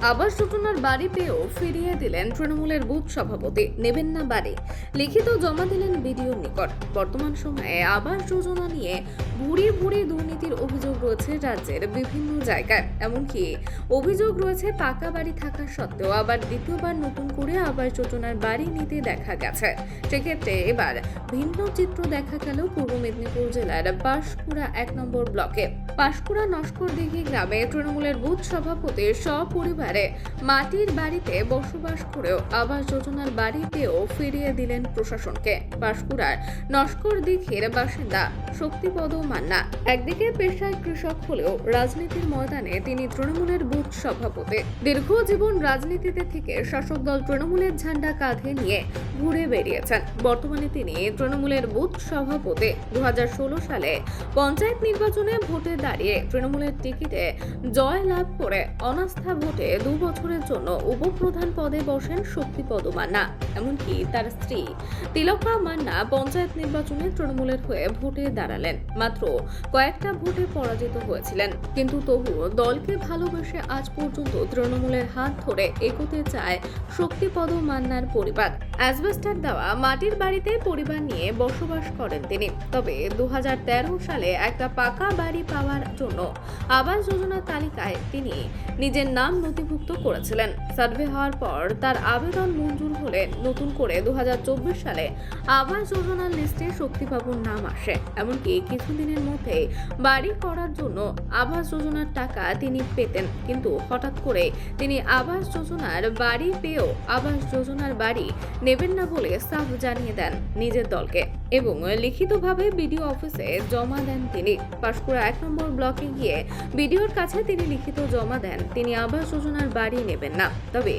আবাস যোজনার বাড়ি পেয়েও ফিরিয়ে দিলেন তৃণমূলের বুথ সভাপতি, নেবেন না বাড়ি। লিখিত জমা দিলেন বিডিওর নিকট। বর্তমান সময়ে আবাস যোজনা নিয়ে ভুরি ভুরি দুর্নীতির অভিযোগ রয়েছে রাজ্যের বিভিন্ন জায়গায়। এমনকি অভিযোগ রয়েছে পাকা বাড়ি থাকা সত্ত্বেও আবার দ্বিতীয়বার নতুন করে আবাস যোজনার বাড়ি নিতে দেখা গেছে। সেক্ষেত্রে এবার ভিন্ন চিত্র দেখা গেল পূর্ব মেদিনীপুর জেলার পাঁশকুড়া 1 নম্বর ব্লকে। পাঁশকুড়া নস্করদিঘি গ্রামে তৃণমূলের বুথ সভাপতির সপরিবারে মাটির বাড়িতে বসবাস করেও আবাস যোজনার বাড়ি পেয়েও ফিরিয়ে দিলেন প্রশাসনকে। পাঁশকুড়ার নস্করদিঘির বাসিন্দা শক্তিপদ মান্না একদিকে পেশায় কৃষক হলেও রাজনীতির ময়দানে তিনি তৃণমূলের বুথ সভাপতি। দীর্ঘ জীবন রাজনীতিতে থেকে শাসক দল তৃণমূলের ঝান্ডা কাঁধে নিয়ে ঘুরে বেরিয়েছেন। বর্তমানে তিনি তৃণমূলের বুথ সভাপতি। 2016 সালে পঞ্চায়েত নির্বাচনে ভোটে দাঁড়িয়ে তৃণমূলের টিকিটে জয় লাভ করে অনাস্থা ভোটে 2 বছরের জন্য উপপ্রধান পদে বসেন শক্তিপদ মান্না। এমনকি তার স্ত্রী তিলকা মান্না পঞ্চায়েত নির্বাচনে তৃণমূলের হয়ে ভোটে দাঁড়ালেন। মাত্র কয়েকটা ভোটে পরাজিত হয়েছিলেন, কিন্তু তবুও দলকে ভালোবেসে আজ পর্যন্ত তৃণমূলের হাত ধরে এগোতে চায় শক্তিপদ মান্নার পরিবার। অ্যাসবেস্টার দেওয়া মাটির বাড়িতে পরিবার নিয়ে বসবাস করেন তিনি। তবে 2013 সালে একটা পাকা বাড়ি পাওয়ার জন্য আবাস যোজনার তালিকায় তিনি নিজের নাম নথিভুক্ত করেছিলেন। সার্ভে হওয়ার পর তার আবেদন মঞ্জুর হলে নতুন করে 2024 সালে আবাস যোজনার লিস্টে শক্তিবাবুর নাম আসে। এমনকি কিছুদিনের মধ্যে বাড়ি করার জন্য আবাস যোজনার টাকা তিনি পেতেন, কিন্তু হঠাৎ করে তিনি আবাস যোজনার বাড়ি পেয়েও আবাস যোজনার বাড়ি নেবেন না বলে সাফ জানিয়ে দেন নিজের দলকে এবং লিখিতভাবে বিডিও অফিসে জমা দেন তিনি। পাঁশকুড়া 1 নম্বর ব্লকে গিয়ে বিডিওর কাছে তিনি লিখিত জমা দেন তিনি আবাস যোজনার বাড়ি নেবেন না। তবে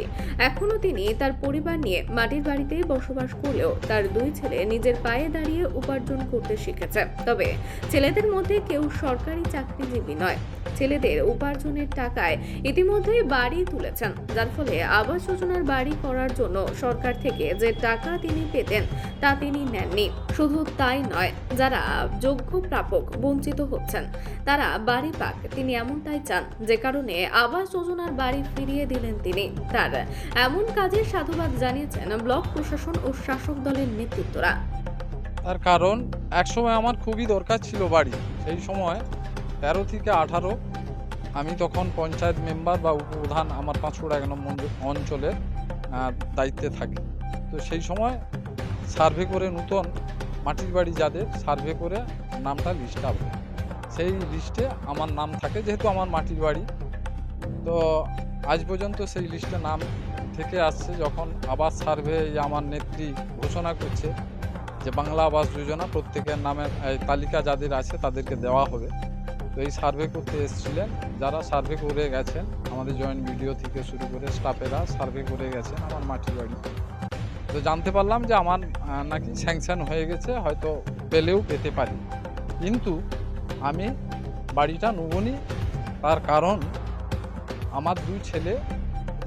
এখনো তিনি তার পরিবার নিয়ে মাটির বাড়িতেই বসবাস করলেও তার 2 ছেলে নিজের পায়ে দাঁড়িয়ে উপার্জন করতে শিখেছে। তবে ছেলেদের মধ্যে কেউ সরকারি চাকরিজীবী নয়। ছেলেদের উপার্জনের টাকায় ইতিমধ্যেই বাড়ি তুলেছেন, যার ফলে আবাস যোজনার বাড়ি করার জন্য সরকার থেকে যে টাকা তিনি পেতেন তা তিনি নেননি। শুধু তাই নয়, যারা যোগ্য প্রাপক বঞ্চিত হচ্ছেন তারা বাড়ি পাক, তিনি এমনটাই চান, যে কারণে আবাস যোজনার বাড়ি ফিরিয়ে দিলেন তিনি। তার এমন কাজের সাধুবাদ জানিয়েছেন ব্লক প্রশাসন ও শাসক দলের নেতৃত্বরা। তার কারণ একসময় আমার খুবই দরকার ছিল বাড়ি। সেই সময় 13 থেকে 18 আমি তখন পঞ্চায়েত মেম্বার বা উপপ্রধান আমার পাঁশকুড়া 1 নম্বর অঞ্চলের দায়িত্বে থাকি। তো সেই সময় সার্ভে করে নতুন মাটির বাড়ি যাদের সার্ভে করে নামটা লিস্ট আপ, সেই লিস্টে আমার নাম থাকে, যেহেতু আমার মাটির বাড়ি। তো আজ পর্যন্ত সেই লিস্টে নাম থেকে আসছে। যখন আবাস সার্ভে আমার নেত্রী ঘোষণা করছে যে বাংলা আবাস যোজনা প্রত্যেকের নামের তালিকা যাদের আছে তাদেরকে দেওয়া হবে, তো এই সার্ভে করতে এসেছিলেন যারা সার্ভে করে গেছেন, আমাদের জয়েন্ট ভিডিও থেকে শুরু করে স্টাফেরা সার্ভে করে গেছেন আমার মাটির বাড়ি। তো জানতে পারলাম যে আমার নাকি স্যাংশন হয়ে গেছে, হয়তো পেলেও পেতে পারি, কিন্তু আমি বাড়িটা নেবনি। তার কারণ আমার 2 ছেলে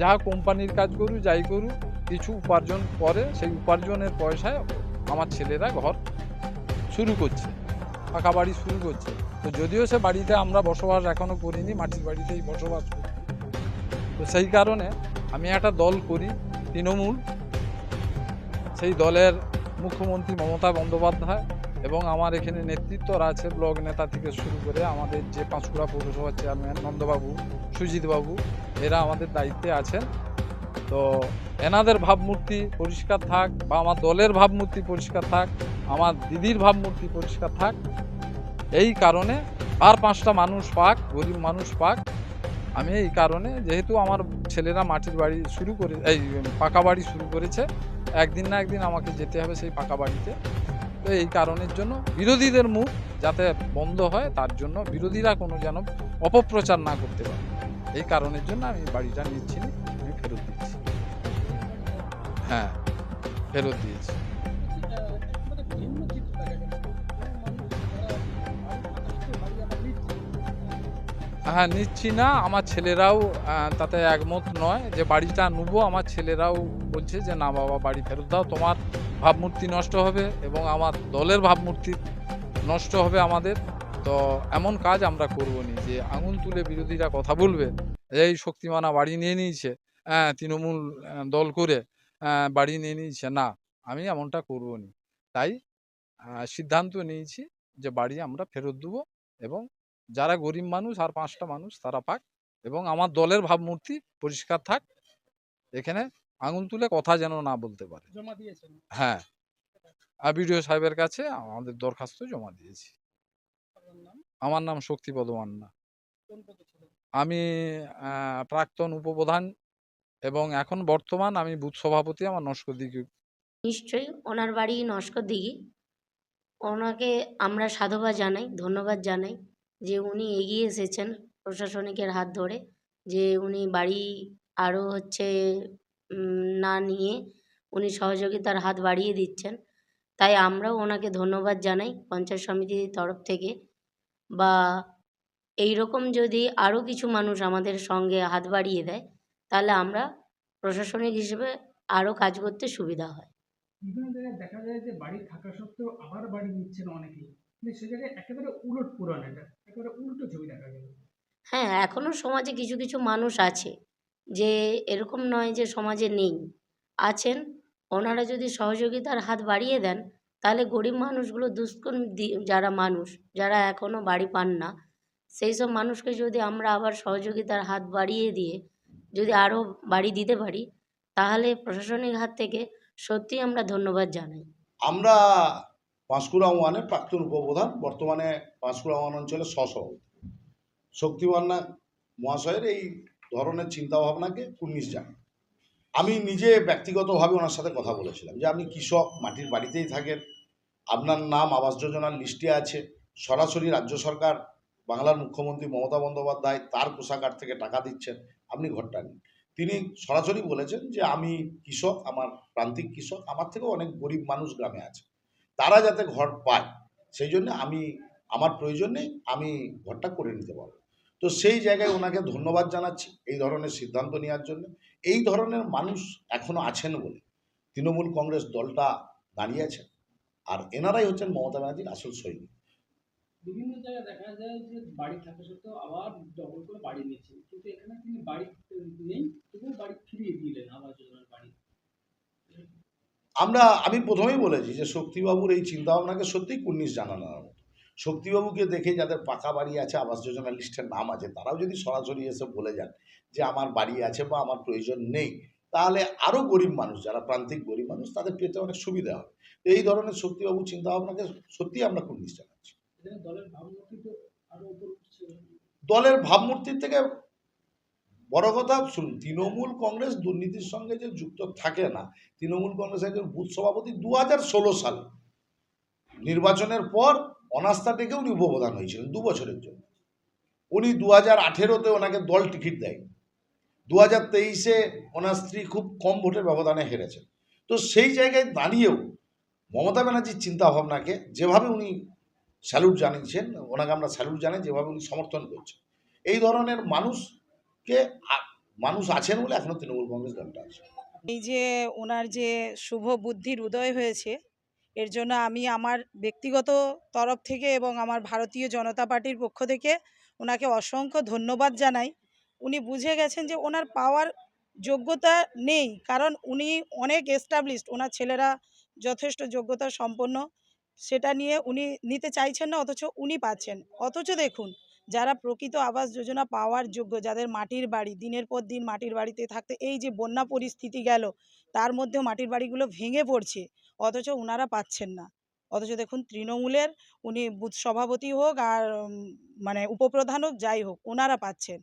যা কোম্পানির কাজ করুক যাই করুক, কিছু উপার্জন করে, সেই উপার্জনের পয়সায় আমার ছেলেরা ঘর শুরু করছে, পাকা বাড়ি শুরু করছে। তো যদিও সে বাড়িতে আমরা বসবাস এখনও করিনি, মাটির বাড়িতেই বসবাস করি। তো সেই কারণে আমি একটা দল করি, তৃণমূল। সেই দলের মুখ্যমন্ত্রী মমতা বন্দ্যোপাধ্যায় এবং আমার এখানে নেতৃত্বরা আছে, ব্লক নেতা থেকে শুরু করে আমাদের যে পাঁশকুড়া পৌরসভার চেয়ারম্যান নন্দবাবু, সুজিতবাবু, এরা আমাদের দায়িত্বে আছেন। তো এনাদের ভাবমূর্তি পরিষ্কার থাক, বা আমার দলের ভাবমূর্তি পরিষ্কার থাক, আমার দিদির ভাবমূর্তি পরিষ্কার থাক, এই কারণে আর 5টা মানুষ পাক, গরিব মানুষ পাক। আমি এই কারণে, যেহেতু আমার ছেলেরা মাটির বাড়ি শুরু করে, এই পাকা বাড়ি শুরু করেছে, একদিন না একদিন আমাকে যেতে হবে সেই পাকা বাড়িতে। তো এই কারণের জন্য বিরোধীদের মুখ যাতে বন্ধ হয়, তার জন্য বিরোধীরা কোনো যেন অপপ্রচার না করতে পারে, এই কারণের জন্য আমি বাড়িটা নিচ্ছি না, আমি ফেরত দিচ্ছি। হ্যাঁ, ফেরত দিয়েছি। হ্যাঁ, নিচ্ছি না। আমার ছেলেরাও তাতে একমত নয় যে বাড়িটা নেবো। আমার ছেলেরাও বলছে যে না বাবা, বাড়ি ফেরত দাও, তোমার ভাবমূর্তি নষ্ট হবে এবং আমার দলের ভাবমূর্তি নষ্ট হবে আমাদের। তো এমন কাজ আমরা করব নি যে আঙুল তুলে বিরোধীরা কথা বলবে, এই শক্তিমানা বাড়ি নিয়ে নিয়েছে, তৃণমূল দল করে বাড়ি নিয়ে নিয়েছে। না, আমি এমনটা করব নি। তাই সিদ্ধান্ত নিয়েছি যে বাড়ি আমরা ফেরত দেবো এবং যারা গরিব মানুষ আর ৫টা মানুষ তারা পাক এবং আমার দলের ভাবমূর্তি পরিষ্কার থাক। এখানে আঙুল তুলে কথা যেন না বলতে পারে। জমা দিয়েছেন? হ্যাঁ, বিডিও সাহেবের কাছে আমাদের দরখাস্ত জমা দিয়েছি। আপনার নাম? আমার নাম শক্তিপদ মান্না। কোন পদে ছিলেন? আমি প্রাক্তন উপপ্রধান এবং এখন বর্তমান আমি বুথ সভাপতি আমার নস্করদিঘি। নিশ্চয়ই ওনার বাড়ি নস্করদিঘি। ওনাকে আমরা সাধুবাদ জানাই, ধন্যবাদ জানাই যে উনি এগিয়ে এসেছেন প্রশাসনিকের হাত ধরে, যে উনি বাড়ি আরও না নিয়ে উনি সহযোগিতার হাত বাড়িয়ে দিচ্ছেন। তাই আমরাও ওনাকে ধন্যবাদ জানাই পঞ্চায়েত সমিতির তরফ থেকে। বা এইরকম যদি আরও কিছু মানুষ আমাদের সঙ্গে হাত বাড়িয়ে দেয়, তাহলে আমরা প্রশাসনিক হিসেবে আরও কাজ করতে সুবিধা হয়। বিভিন্ন জায়গায় দেখা যায় যে বাড়ি থাকা সত্ত্বেও আবার বাড়ি নিচ্ছেন অনেকেই, কিন্তু সে জায়গায় একেবারে উলট পুরাণ, এটা একেবারে উল্টো ছবি দেখা গেল। হ্যাঁ, এখনও সমাজে কিছু কিছু মানুষ আছে, যে এরকম নয় যে সমাজে নেই, আছেন। ওনারা যদি সহযোগিতার হাত বাড়িয়ে দেন, তাহলে গরিব মানুষগুলো যারা মানুষ, যারা এখনও বাড়ি পান না, সেই সব মানুষকে যদি আমরা আবার সহযোগিতার হাত বাড়িয়ে দিয়ে যদি আরও বাড়ি দিতে পারি, তাহলে প্রশাসনিক হাত থেকে সত্যিই আমরা ধন্যবাদ জানাই। আমরা পাঁশকুড়া ওয়ানের প্রাক্তন উপপ্রধান, বর্তমানে পাঁশকুড়া ওয়ান অঞ্চলের সহসভাপতি। শক্তিমান্না মহাশয়ের এই ধরনের চিন্তাভাবনাকে কুর্নিশ জানাই। আমি নিজে ব্যক্তিগতভাবে ওনার সাথে কথা বলেছিলাম যে আপনি কৃষক, মাটির বাড়িতেই থাকেন, আপনার নাম আবাস যোজনার লিস্টে আছে, সরাসরি রাজ্য সরকার, বাংলার মুখ্যমন্ত্রী মমতা বন্দ্যোপাধ্যায় তার কোষাগার থেকে টাকা দিচ্ছেন, আপনি ঘরটা নিন। তিনি সরাসরি বলেছেন যে আমি কৃষক, আমার প্রান্তিক কৃষক, আমার থেকেও অনেক গরিব মানুষ গ্রামে আছে, তারা যাতে ঘর পায় সেই জন্য আমার প্রয়োজন নেই, আমি ঘরটা করে নিতে পারবো। তো সেই জায়গায় ওনাকে ধন্যবাদ জানাচ্ছি এই ধরনের সিদ্ধান্ত নেওয়ার জন্য। এই ধরনের মানুষ এখনও আছেন বলে তৃণমূল কংগ্রেস দলটা দাঁড়িয়ে আছে, আর এনারাই হচ্ছেন মমতা ব্যানার্জির আসল সৈনিক। বিভিন্ন জায়গায় দেখা যায় যে বাড়ি থাকা সত্ত্বেও আবার ডবল করে বাড়ি নিচ্ছেন, কিন্তু এখানে তিনি বাড়ি নেই, তবুও বাড়ি ফিরিয়ে দিলেন আবাস যোজনার বাড়ি। আমি প্রথমেই বলেছি যে শক্তিবাবুর এই চিন্তাভাবনাকে সত্যিই কুর্নিশ জানানোর মতো। শক্তিবাবুকে দেখে যাদের পাকা বাড়ি আছে, আবাস যোজনা লিস্টের নাম আছে, তারাও যদি সরাসরি এসে বলে যান যে আমার বাড়ি আছে বা আমার প্রয়োজন নেই, তাহলে আরও গরিব মানুষ, যারা প্রান্তিক গরিব মানুষ, তাদের পেতে অনেক সুবিধা হবে। এই ধরনের শক্তিবাবুর চিন্তাভাবনাকে সত্যিই আমরা কুর্নিশ জানাচ্ছি। এখানে দলের ভাবমূর্তি তো আরো উপর উঠছে। দলের ভাবমূর্তির থেকে বড় কথা শুনুন, তৃণমূল কংগ্রেস দুর্নীতির সঙ্গে যে যুক্ত থাকে না, তৃণমূল কংগ্রেস একজন বুথ সভাপতি 2016 সালে নির্বাচনের পর অনাস্থা থেকে উনি উপপ্রধান হয়েছিলেন 2 বছরের জন্য। উনি 2018-তে ওনাকে দল টিকিট দেয়, 2023-এ ওনার স্ত্রী খুব কম ভোটের ব্যবধানে হেরেছেন। তো সেই জায়গায় দাঁড়িয়েও মমতা ব্যানার্জির চিন্তাভাবনাকে যেভাবে উনি স্যালুট জানিয়েছেন, ওনাকে আমরা স্যালুট জানাই, যেভাবে উনি সমর্থন করছেন, এই ধরনের মানুষ আছেন বলে এখনো তৃণমূল কংগ্রেস দলটা আছে। এই যে ওনার যে শুভ বুদ্ধির উদয় হয়েছে, এর জন্য আমি আমার ব্যক্তিগত তরফ থেকে এবং আমার ভারতীয় জনতা পার্টির পক্ষ থেকে ওনাকে অসংখ্য ধন্যবাদ জানাই। উনি বুঝে গেছেন যে ওনার পাওয়ার যোগ্যতা নেই, কারণ উনি অনেক এস্টাবলিশড, ওনার ছেলেরা যথেষ্ট যোগ্যতা সম্পন্ন, সেটা নিয়ে উনি নিতে চাইছেন না, অথচ উনি পাচ্ছেন। অথচ দেখুন, যারা প্রকৃত আবাস যোজনা পাওয়ার যোগ্য, যাদের মাটির বাড়ি, দিনের পর দিন মাটির বাড়িতে থাকতে, এই যে বন্যা পরিস্থিতি গেল, তার মধ্যেও মাটির বাড়িগুলো ভেঙে পড়ছে, অথচ ওনারা পাচ্ছেন না। অথচ দেখুন, তৃণমূলের উনি বুথ সভাপতি হোক আর মানে উপপ্রধান হোক, যাই হোক, ওনারা পাচ্ছেন।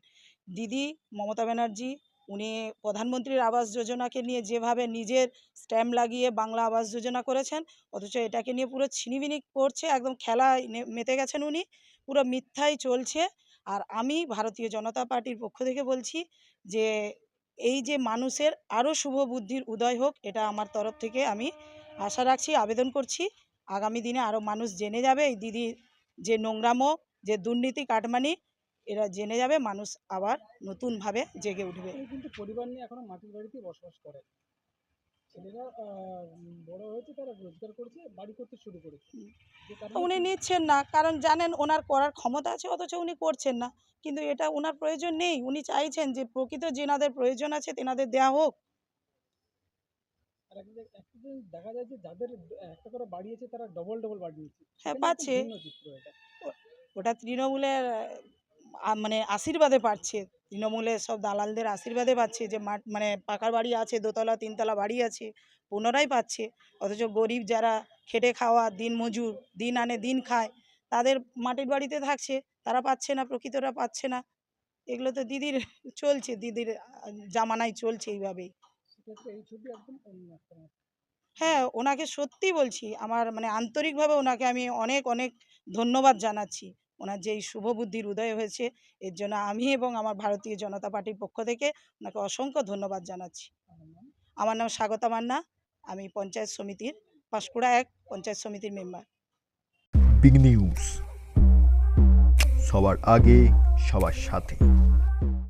দিদি মমতা ব্যানার্জি উনি প্রধানমন্ত্রীর আবাস যোজনাকে নিয়ে যেভাবে নিজের স্ট্যাম্প লাগিয়ে বাংলা আবাস যোজনা করেছেন, অথচ এটাকে নিয়ে পুরো ছিনিমিনি করছে, একদম খেলায় মেতে গেছেন উনি, পুরো মিথ্যাই চলছে। আর আমি ভারতীয় জনতা পার্টির পক্ষ থেকে বলছি যে এই যে মানুষের আরও শুভ বুদ্ধির উদয় হোক, এটা আমার তরফ থেকে আমি আশা রাখছি, আবেদন করছি। আগামী দিনে আরও মানুষ জেনে যাবে এই দিদির যে নোংরামো, যে দুর্নীতি কাটমানি, এরা জেনে যাবে, মানুষ আবার নতুনভাবে জেগে উঠবে। কিন্তু পরিবার নিয়ে এখনো মাটির বাড়িতে বসবাস করে। ছেলেরা বড় হয়েছে, তারা রোজগার করছে, বাড়ি করতে শুরু করেছে। যে কারণে উনি নিচ্ছেন না, কারণ জানেন ওনার করার ক্ষমতা আছে, অথচ উনি করছেন না। কিন্তু এটা ওনার প্রয়োজন নেই, উনি চাইছেন যে প্রকৃত যেনাদের প্রয়োজন আছে তেনাদের দেয়া হোক। আর একটা জিনিস দেখা যায় যে যাদের একটা করে বাড়ি আছে তারা ডবল ডবল বাড়ি নিচ্ছে। হ্যাঁ, এটা নিয়ে একদম পাচ্ছে। ভিন্ন চিত্র এটা। ওটা তৃণমূলের মানে আশীর্বাদে পাচ্ছে, তৃণমূলের সব দালালদের আশীর্বাদে পাচ্ছে যে মানে পাকা বাড়ি আছে, দোতলা তিনতলা বাড়ি আছে, পুনরায় পাচ্ছে। অথচ গরিব যারা খেটে খাওয়া দিনমজুর, দিন আনে দিন খায়, তাদের মাটির বাড়িতে থাকছে, তারা পাচ্ছে না, প্রকৃতরা পাচ্ছে না। এগুলো তো দিদির চলছে, দিদির জামানায় চলছে এইভাবেই। সেক্ষেত্রে এই ছবি একদম অন্য একটা মত। হ্যাঁ, ওনাকে সত্যি বলছি, আমার মানে আন্তরিকভাবে ওনাকে আমি অনেক অনেক ধন্যবাদ জানাচ্ছি। ওনার যে এই শুভ বুদ্ধির উদয় হয়েছে, এর জন্য আমি এবং আমার ভারতীয় জনতা পার্টির পক্ষ থেকে ওনাকে অসংখ্য ধন্যবাদ জানাচ্ছি। আমার নাম আমার নাম স্বাগতা মান্না, আমি পঞ্চায়েত সমিতির পাঁশকুড়া 1 পঞ্চায়েত সমিতির মেম্বার। বিগ নিউজ, সবার আগে সবার সাথে।